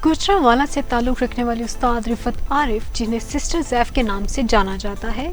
गुजरांवाला से ताल्लुक़ रखने वाली उस्ताद रिफत आरिफ, जिन्हें सिस्टर ज़ैफ़ के नाम से जाना जाता है,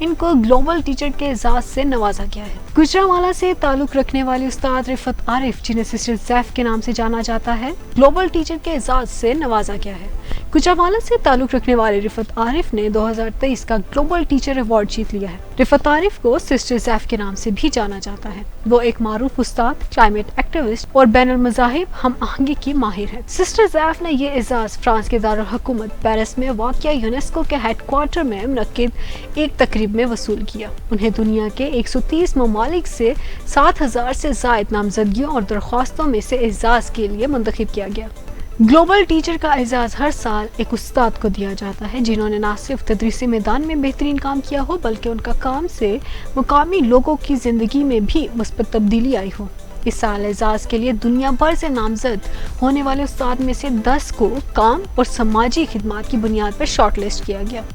इनको ग्लोबल टीचर के एजाज़ से नवाजा गया है। गुजरांवाला से ताल्लुक़ रखने वाली उस्ताद रिफत आरिफ, जिन्हें सिस्टर ज़ैफ़ के नाम से जाना जाता है, ग्लोबल टीचर के एजाज़ से नवाजा गया है। गुजरांवाला से ताल्लुक़ रखने वाले रिफत आरिफ ने 2023 का ग्लोबल टीचर अवार्ड जीत लिया है। रिफत आरिफ को सिस्टर ज़ैफ़ के नाम से भी जाना जाता है। वो एक मारूफ उस्ताद, क्लाइमेट एक्टिविस्ट और बैनुल मज़ाहिब हम आहंगी की माहिर है। सिस्टर ज़ैफ़ ने ये एजाज़ फ्रांस के दारुल हुकूमत पेरिस में वाक़िया यूनेस्को के हेडक्वार्टर में मुनक्किद एक तकरीब में वसूल किया। उन्हें दुनिया के 130 ममालिक से 7,000 से ज़ायद नामजदगियों और दरख्वास्तों में से एजाज़ के लिए मुंतखब किया गया। ग्लोबल टीचर का एजाज़ हर साल एक उस्ताद को दिया जाता है, जिन्होंने न सिर्फ तदरीसी मैदान में बेहतरीन काम किया हो, बल्कि उनका काम से मुकामी लोगों की ज़िंदगी में भी मुस्बत तब्दीली आई हो। इस साल एजाज़ के लिए दुनिया भर से नामजद होने वाले उस्ताद में से 10 को काम और समाजी खिदमात की बुनियाद पर शॉर्ट लिस्ट किया गया।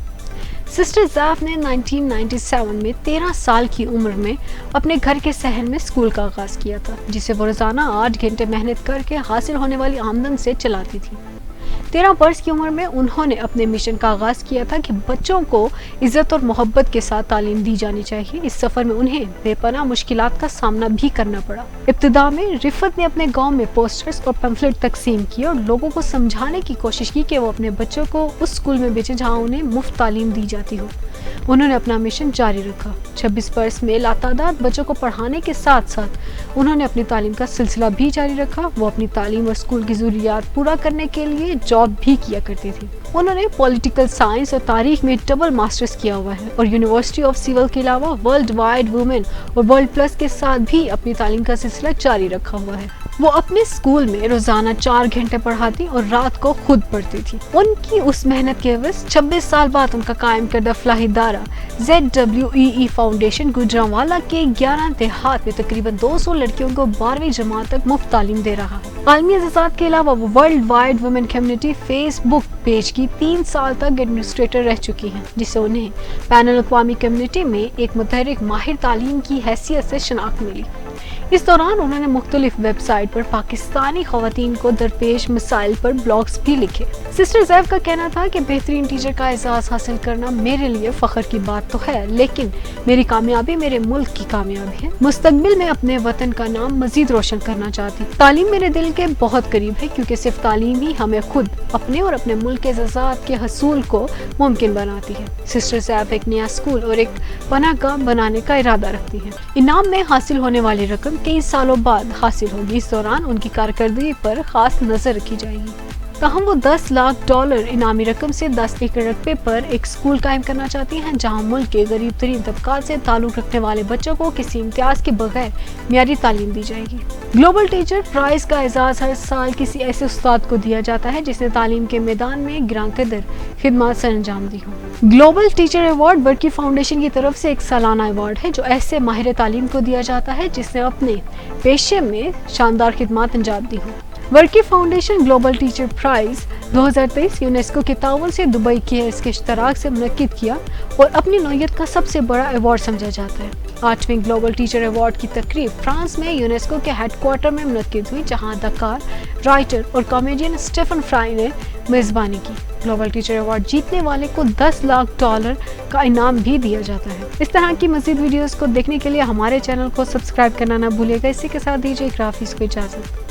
सिस्टर ज़ैफ़ ने 1997 में 13 साल की उम्र में अपने घर के सहन में स्कूल का आगाज़ किया था, जिसे वो रोज़ाना 8 घंटे मेहनत करके हासिल होने वाली आमदन से चलाती थी। 13 वर्ष की उम्र में उन्होंने अपने मिशन का आगाज़ किया था कि बच्चों को इज़्ज़त और मोहब्बत के साथ तालीम दी जानी चाहिए। इस सफ़र में उन्हें बेपनाह मुश्किलात का सामना भी करना पड़ा। इब्तिदा में रिफत ने अपने गांव में पोस्टर्स और पैम्फलेट तकसीम किए और लोगों को समझाने की कोशिश की कि वो अपने बच्चों को उस स्कूल में भेजें जहां उन्हें मुफ्त तालीम दी जाती हो। उन्होंने अपना मिशन जारी रखा। 26 वर्ष में लातादाद बच्चों को पढ़ाने के साथ साथ उन्होंने अपनी तालीम का सिलसिला भी जारी रखा। वो अपनी तालीम और स्कूल की ज़रूरियात पूरा करने के लिए जॉब भी किया करती थी। उन्होंने पॉलिटिकल साइंस और तारीख में डबल मास्टर्स किया हुआ है और यूनिवर्सिटी ऑफ सिविल के अलावा वर्ल्ड वाइड वुमेन और वर्ल्ड प्लस के साथ भी अपनी तालीम का सिलसिला जारी रखा हुआ है। वो अपने स्कूल में रोजाना 4 घंटे पढ़ाती और रात को खुद पढ़ती थी। उनकी उस मेहनत के एवज 26 साल बाद उनका कायम करदा फलाही इदारा ZWEE फाउंडेशन गुजरांवाला के 11 देहात में तकरीबन 200 लड़कियों को 12वीं जमात तक मुफ्त तालीम दे रहा है। आलमी एजाज़ात के अलावा वो world wide women community Facebook page की 3 साल तक एडमिनिस्ट्रेटर रह चुकी हैं, जिससे उन्हें बैनुल अक़वामी कम्युनिटी में एक मुतहरिक माहिर तालीम की हैसियत से शनाख्त मिली। इस दौरान उन्होंने मुख्तलिफ वेबसाइट पर पाकिस्तानी ख़वातीन को दरपेश मसाइल पर ब्लॉग्स भी लिखे। सिस्टर ज़ैफ़ का कहना था कि बेहतरीन टीचर का एजाज़ हासिल करना मेरे लिए फ़ख्र की बात तो है, लेकिन मेरी कामयाबी मेरे मुल्क की कामयाबी है। मुस्तक़बिल में अपने वतन का नाम मज़ीद रोशन करना चाहती। तालीम मेरे दिल के बहुत करीब है, क्योंकि सिर्फ तालीम ही हमें खुद अपने और अपने मुल्क के एजाज़ात के हसूल को मुमकिन बनाती है। सिस्टर ज़ैफ़ एक नया स्कूल और एक पनाहगाह बनाने का इरादा रखती है। इनाम में हासिल होने वाली रकम कई सालों बाद हासिल होगी। इस दौरान उनकी कारकर्दगी पर खास नजर रखी जाएगी। ताहम वो $10 लाख इनामी रकम से 10 एकड़ रकबे पर एक स्कूल कायम करना चाहती हैं, जहां मुल्क के गरीब तरीन तबकात से ताल्लुक़ रखने वाले बच्चों को किसी इम्तियाज के बगैर मियारी तालीम दी जाएगी। ग्लोबल टीचर प्राइज का एजाज़ हर साल किसी ऐसे उस्ताद को दिया जाता है जिसने तालीम के मैदान में गिरां कदर खिदमत सर अंजाम दी हो। Global teacher award Varkey foundation की तरफ से एक सालाना अवार्ड है जो ऐसे माहिर तालीम को दिया जाता है जिसने अपने पेशे में शानदार खिदमत अंजाम दी हो। Varkey foundation global teacher prize 2023 UNESCO के ताउन से दुबई केयर्स के इश्तराक से मुनक्किद किया और अपनी नौयत का सबसे बड़ा अवार्ड समझा जाता है। 8वें ग्लोबल टीचर अवार्ड की तकरीब फ्रांस में यूनेस्को के हेडक्वार्टर में मुनक्किद हुई, जहां अदाकार, राइटर और कॉमेडियन स्टीफन फ्राई ने मेज़बानी की। ग्लोबल टीचर अवार्ड जीतने वाले को $10 लाख का इनाम भी दिया जाता है। इस तरह की मज़ीद वीडियोस को देखने के लिए हमारे चैनल को सब्सक्राइब करना ना भूलिएगा। इसी के साथ दीजिए ग्राफिक्स को इजाज़त।